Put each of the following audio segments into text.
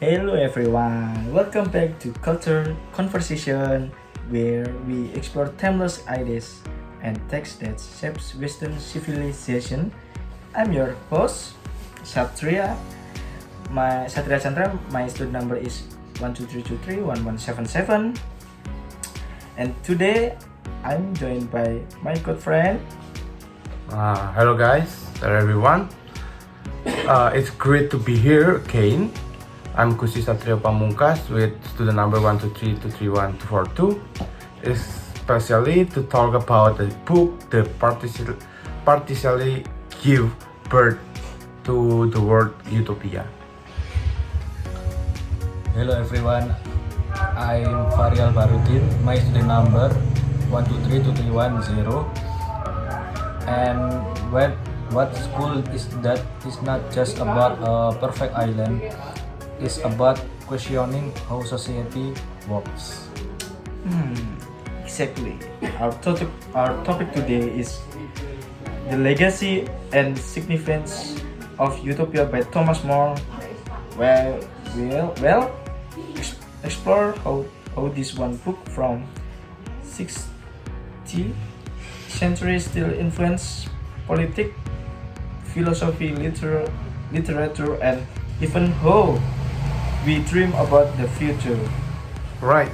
Hello everyone, welcome back to Culture Conversation, where we explore timeless ideas and texts that shapes Western civilization. I'm your host, Satria. My Satria Chandra. My student number is 123231177. And today, I'm joined by my good friend. Hello guys, hello everyone. It's great to be here again. I'm Kusi Satrio Pamungkas with student number 123231242, especially to talk about the book that partially give birth to the word utopia. Hello everyone, I'm Farial Barudin, my student number 1232310. And what school is that is not just about a perfect island, it's about questioning how society works. Exactly. Our topic today is the legacy and significance of Utopia by Thomas More. Well, explore how this one book from 60th century still influence politics, philosophy, literature, and even how we dream about the future. Right.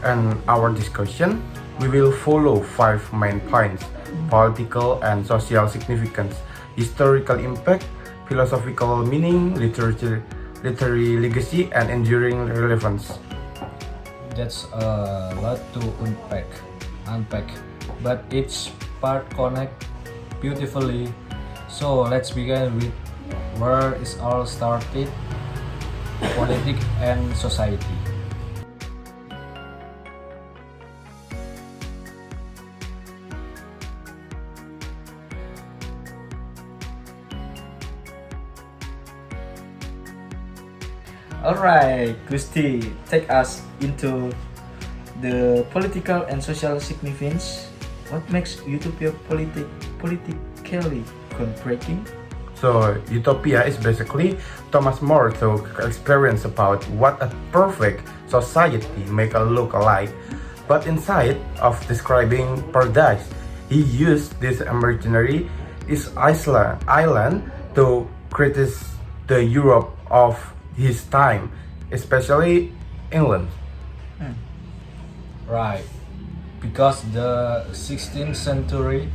And our discussion, we will follow 5 main points: political and social significance, historical impact, philosophical meaning, literary legacy, and enduring relevance. That's a lot to unpack, but each part connect beautifully. So let's begin with where it all started, politics and society. Alright, Gusti, take us into the political and social significance. What makes Utopia politically groundbreaking? So utopia is basically Thomas More to experience about what a perfect society make a look like. But inside of describing paradise, he used this imaginary island to criticize the Europe of his time, especially England. Right, because the 16th century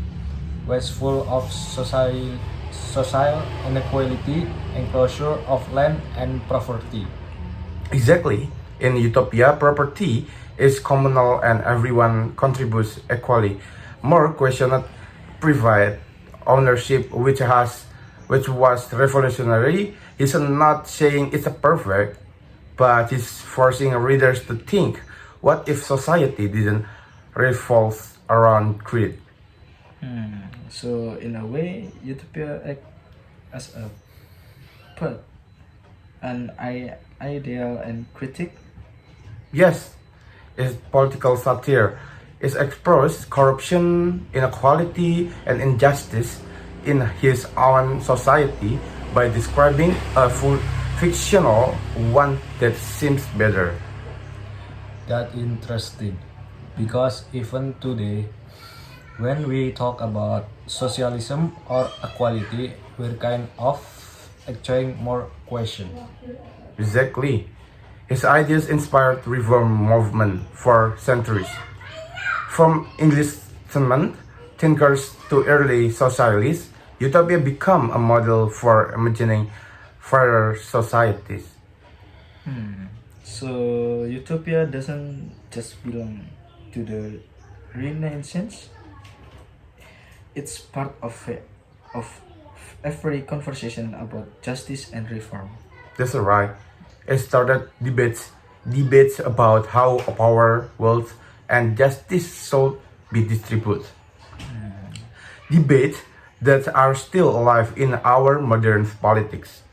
was full of social inequality, enclosure of land and property. Exactly. In utopia, property is communal and everyone contributes equally. More questioned private ownership, which was revolutionary. He's not saying it's a perfect, but he's forcing readers to think: what if society didn't revolve around greed? So, in a way, Utopia act as a put an ideal and critic. Yes, it's political satire. It explores corruption, inequality, and injustice in his own society by describing a full fictional one that seems better. That interesting, because even today, when we talk about socialism or equality, we're kind of echoing more question. Exactly. His ideas inspired reform movement for centuries. From Enlightenment thinkers to early socialists, utopia became a model for imagining fairer societies. So, Utopia doesn't just belong to the Renaissance. It's part of every conversation about justice and reform. That's right. It started debates about how power, wealth, and justice should be distributed. Debates that are still alive in our modern politics.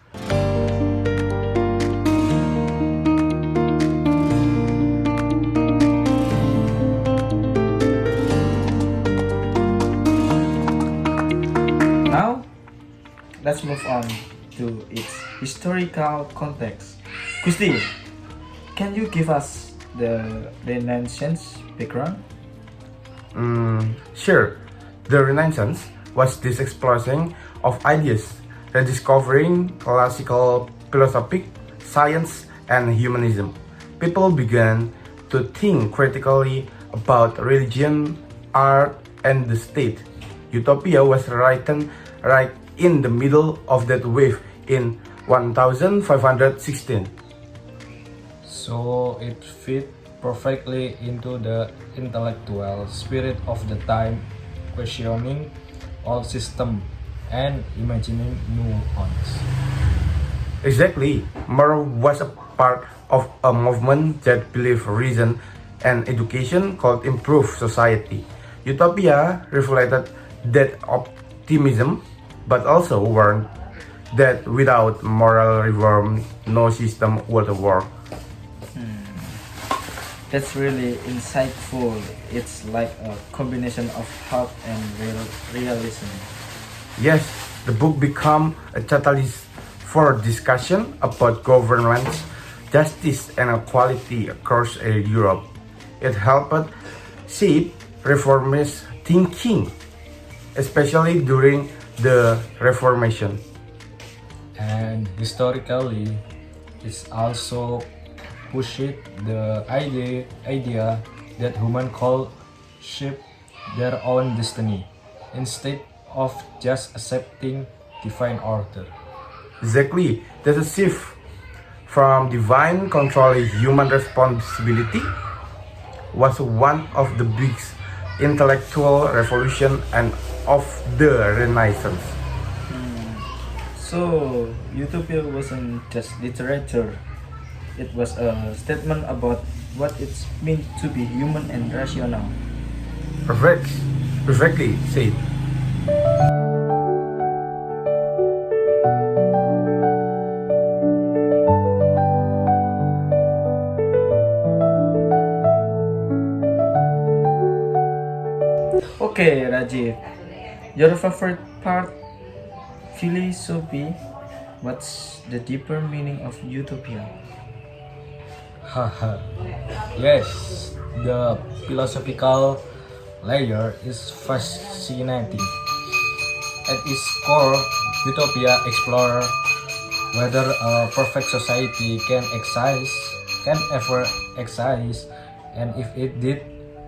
Now, let's move on to its historical context. Gusti, can you give us the Renaissance background? Sure, the Renaissance was this explosion of ideas, rediscovering classical philosophy, science, and humanism. People began to think critically about religion, art, and the state. Utopia was written right in the middle of that wave in 1516. So it fit perfectly into the intellectual spirit of the time, questioning all system and imagining new ones. Exactly. More was a part of a movement that believed reason and education could improve society. Utopia reflected that optimism, but also warned that without moral reform, no system would work. That's really insightful. It's like a combination of hope and realism. Yes, the book became a catalyst for discussion about governance, justice, and equality across Europe. It helped shape reformist thinking, especially during the Reformation. And historically, it's also pushed the idea that human could shape their own destiny instead of just accepting divine order. Exactly, there's a shift from divine control to human responsibility was one of the biggest intellectual revolution and of the Renaissance. So, Utopia wasn't just literature, it was a statement about what it means to be human and rational. Perfect, perfectly said. Okay, Rajiv, your favorite part, philosophy. What's the deeper meaning of utopia? Haha. Yes, the philosophical layer is fascinating. At its core, Utopia explores whether a perfect society can ever exist, and if it did,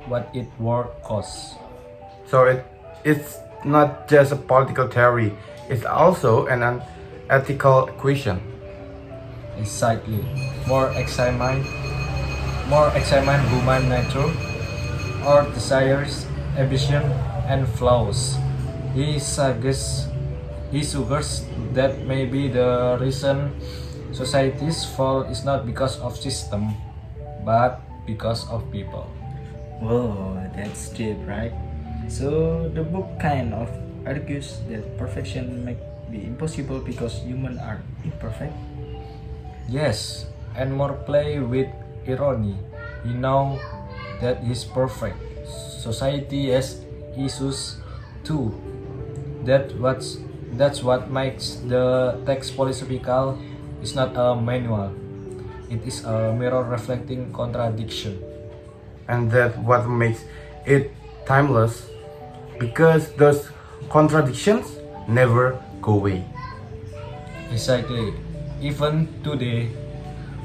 what it would cost. So it's not just a political theory, it's also an ethical question. Exactly. More examine human nature, our desires, ambition, and flaws. He suggests, he suggests that maybe the reason societies fall is not because of system, but because of people. Whoa, that's deep, right? So the book kind of argues that perfection may be impossible because humans are imperfect. Yes, and more play with irony. We know that is perfect. Society has issues too. That's what makes the text philosophical. It's not a manual. It is a mirror reflecting contradiction. And that's what makes it timeless because those contradictions never go away. Exactly. Even today,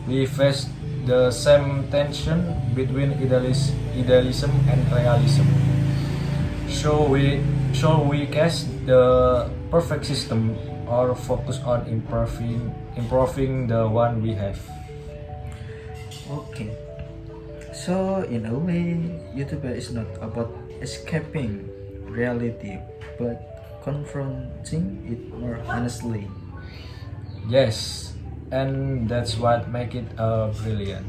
we face the same tension between idealism and realism. Shall we cast the perfect system or focus on improving the one we have? Okay. So in a way, utopia is not about escaping reality, but confronting it more honestly. Yes, and that's what make it brilliant.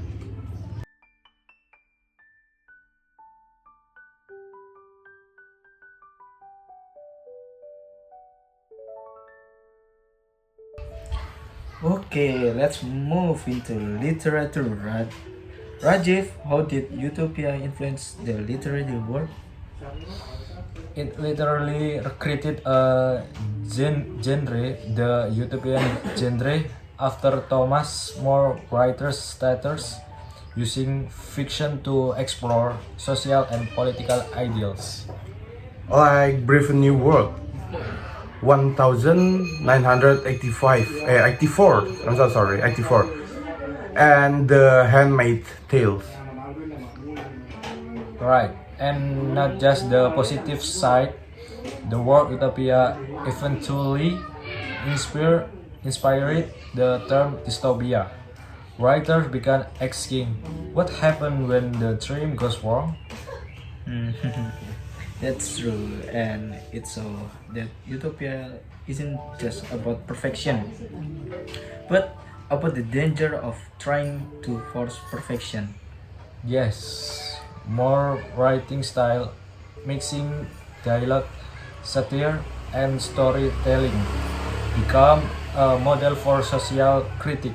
Okay, let's move into literature. Rajiv, how did utopia influence the literary world? It literally created a genre, the utopian genre, after Thomas More writer's status, using fiction to explore social and political ideals. Like Brave New World, 1985, 84, I'm so sorry, 84, and The Handmaid's Tales. Right, and not just the positive side, the word utopia eventually inspired the term dystopia. Writers began asking, what happened when the dream goes wrong? That's true, and it's so that utopia isn't just about perfection, but about the danger of trying to force perfection. Yes, more writing style, mixing dialogue, satire, and storytelling become a model for social critique.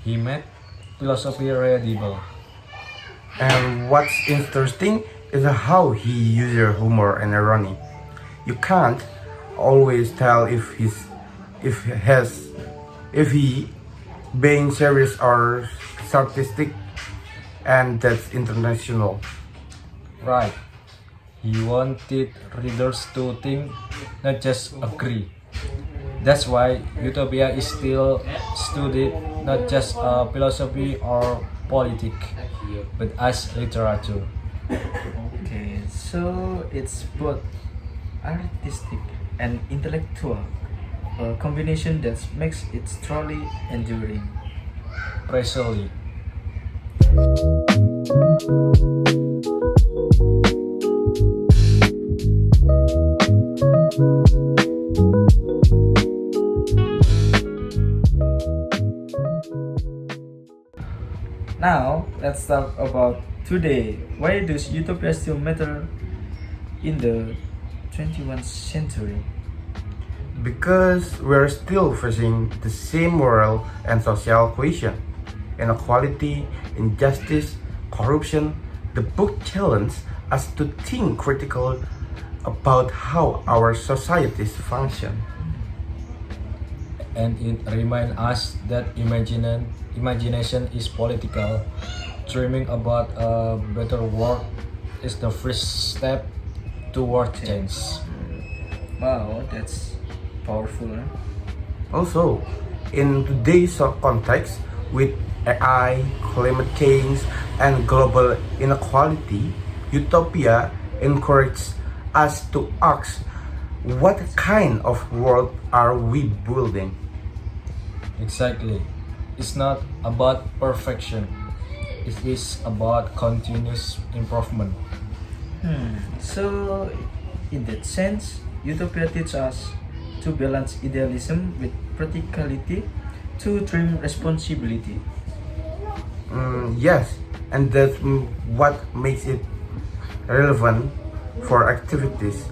He made philosophy readable. And what's interesting is how he uses humor and irony. You can't always tell if he being serious or sarcastic, and that's international. Right. He wanted readers to think, not just agree. That's why utopia is still studied not just philosophy or politics, but as literature. Okay, so it's both artistic and intellectual, a combination that makes it truly enduring. Precisely. Now, let's talk about today. Why does utopia still matter in the 21st century? Because we're still facing the same moral and social question: inequality, injustice, corruption. The book challenges us to think critically about how our societies function. And it reminds us that imagination is political. Dreaming about a better world is the first step toward change. Wow, that's powerful. Huh? Also, in today's context, with AI, climate change, and global inequality, utopia encourages us to ask, what kind of world are we building? Exactly. It's not about perfection. It is about continuous improvement. So, in that sense, utopia teaches us to balance idealism with practicality, to dream responsibility. Yes, and that's what makes it relevant for activities,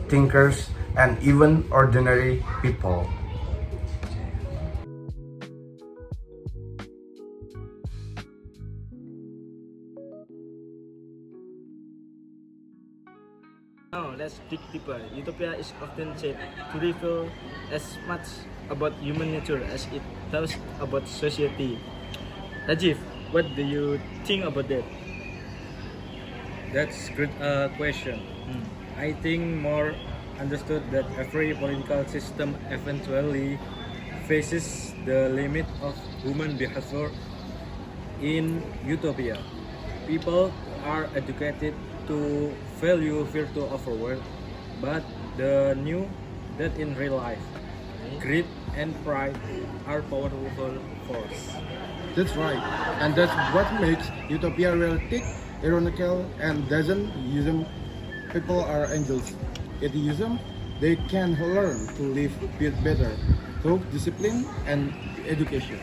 thinkers, and even ordinary people. Now let's dig deeper. Utopia is often said to reveal as much about human nature as it does about society. Rajiv, what do you think about that? That's great question. I think more understood that every political system eventually faces the limit of human behavior. In utopia, people are educated to value virtue over wealth, but the new that in real life, greed and pride are powerful force. That's right, and that's what makes utopia realistic, ironical, and doesn't use them. People are angels. It use them, they can learn to live bit better through discipline and education.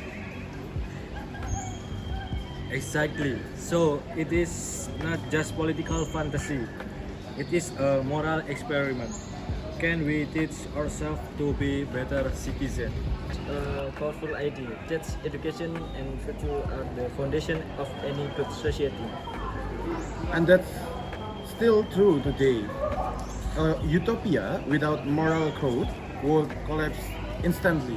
Exactly. So it is not just political fantasy. It is a moral experiment. Can we teach ourselves to be better citizens? A powerful idea. That's education and virtue are the foundation of any good society. And that's still true today. A utopia without moral code would collapse instantly.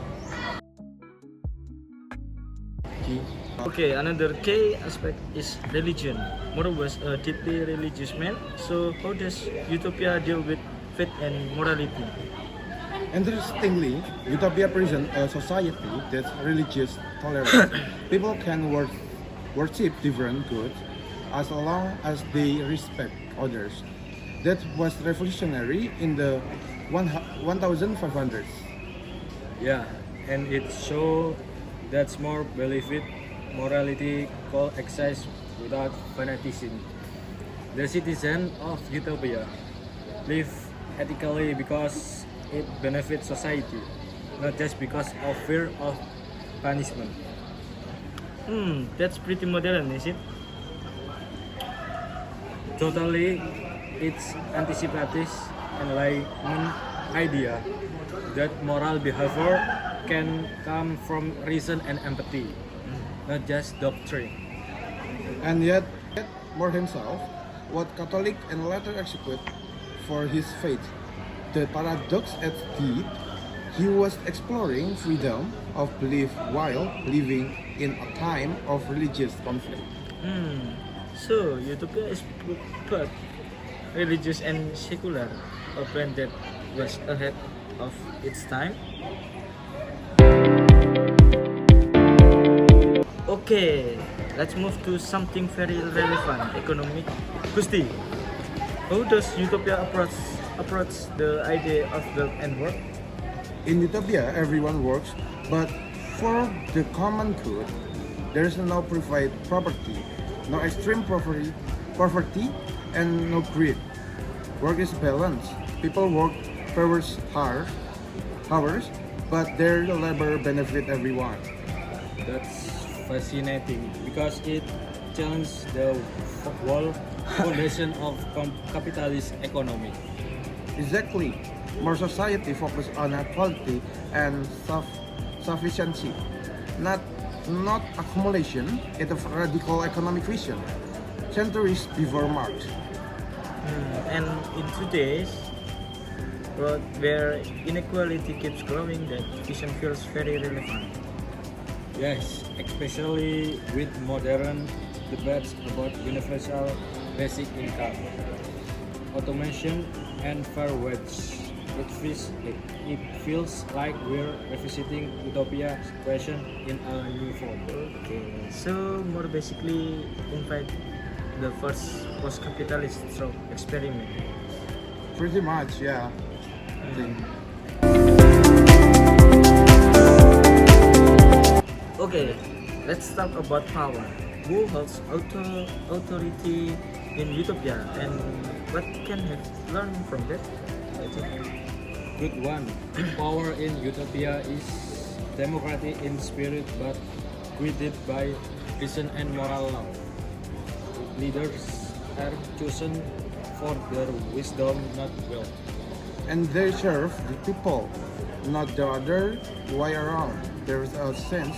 equality. Okay, another key aspect is religion. Moro was a deeply religious man, so how does Utopia deal with faith and morality? Interestingly, Utopia presents a society that's religious tolerant. People can worship different gods as long as they respect others. That was revolutionary in the 1500s. Yeah, and it shows that's more belief it morality coexist without fanaticism. The citizen of Utopia live ethically because it benefits society, not just because of fear of punishment. That's pretty modern, is it? Totally, it's anticipative enlightenment idea that moral behavior can come from reason and empathy, not just doctrine. And yet, More himself, was Catholic and later executed for his faith. The paradox at deep, he was exploring freedom of belief while living in a time of religious conflict. So Utopia is both religious and secular, a brand that was ahead of its time. Okay, let's move to something very relevant, economic. Gusti, how does Utopia approach the idea of wealth and work? In Utopia, everyone works, but for the common good, there is no private property, no extreme poverty, and no greed. Work is balanced. People work hours, but their labor benefit everyone. That's fascinating because it challenges the whole foundation of capitalist economy. Exactly. More society focus on equality and sufficiency, not accumulation. It's a radical economic vision, centuries before Marx. And in today's world where inequality keeps growing, that vision feels very relevant. Yes, especially with modern debates about universal basic income, automation, and fair wage. It feels like we're revisiting Utopia question in a new form. Okay, so more basically invite the first post-capitalist stroke experiment. Pretty much, yeah. I think. Okay, let's talk about power. Who holds authority in Utopia and what can have learned from that? I think. Good one. Power in Utopia is democratic in spirit but guided by reason and moral law. Leaders are chosen for their wisdom, not wealth. And they serve the people, not the other way around. There is a sense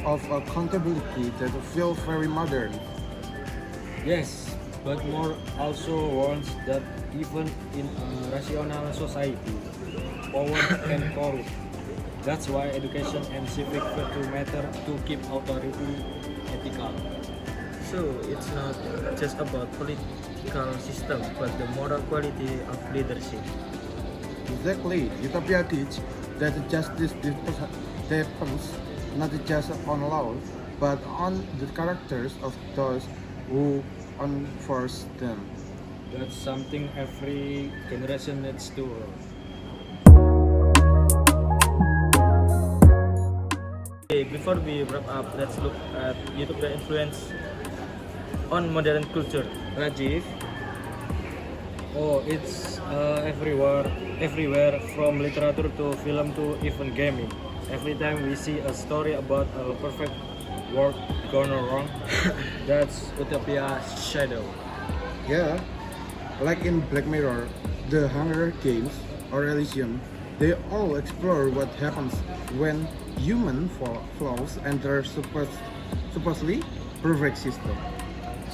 of accountability that feels very modern. Yes, but more also warns that even in a rational society, power can corrupt. That's why education and civic virtue matter to keep authority ethical. So it's not just about political system, but the moral quality of leadership. Exactly. Utopia teach that justice depends not just on laws, but on the characters of those who enforce them. That's something every generation needs to learn. Okay, before we wrap up, let's look at Utopia influence on modern culture. Rajiv, Oh, it's everywhere from literature to film to even gaming. Every time we see a story about a perfect world gone wrong, that's Utopia's shadow. Yeah, like in Black Mirror, the Hunger Games or Elysium, they all explore what happens when human flaws enter supposedly perfect system.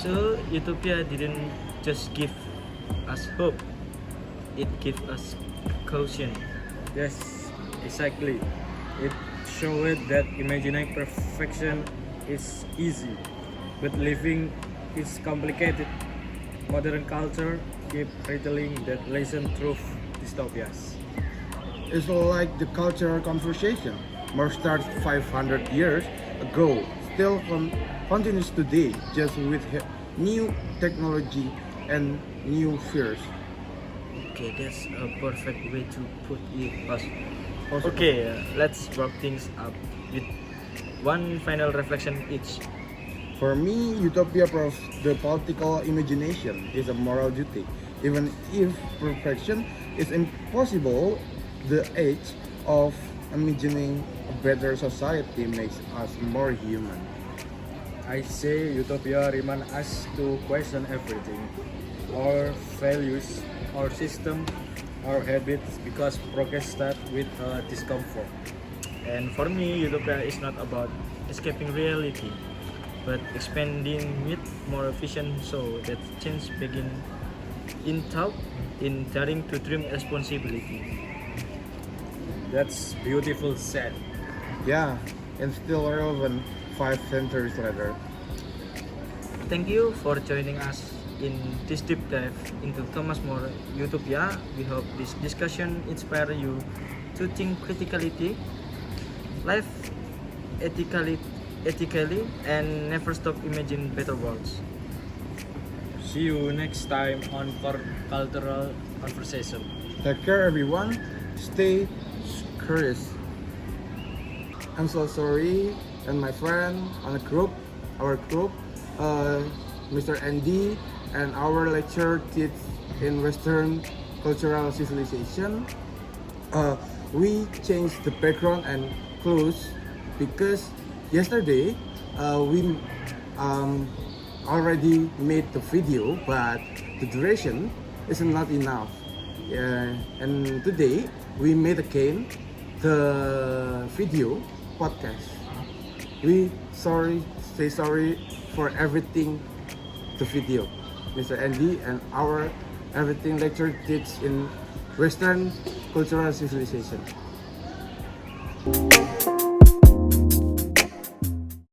so Utopia didn't just give us hope, it gave us caution. Yes, exactly. It showed that imagining perfection is easy, but living is complicated. Modern culture keep retelling that lesson through dystopias. It's like the cultural conversation. More started 500 years ago, still continues today, just with new technology and new fears. Okay, that's a perfect way to put it. Also- Okay, let's wrap things up with one final reflection each. For me, utopia proves the political imagination is a moral duty. Even if perfection is impossible, the age of imagining a better society makes us more human. I say utopia reminds us to question everything, our values, our system, our habits, because progress starts with discomfort. And for me, utopia is not about escaping reality, but expanding with more vision so that change begin in thought, in daring to dream responsibility. That's beautiful said. Yeah, and still relevant 5 centuries later. Thank you for joining us in this deep dive into Thomas More Utopia. We hope this discussion inspire you to think critically, live ethically, and never stop imagine better worlds. See you next time on Cultural Conversation. Take care, everyone. Stay curious. I'm so sorry, and my friend on the group, our group, Mr. Andy, and our lecturer teach in Western cultural civilization. We changed the background and clues because yesterday we already made the video, but the duration is not enough. And today we made again the video podcast. We say sorry for everything the video. Mr. Andy and our everything lecture teach in Western cultural civilization.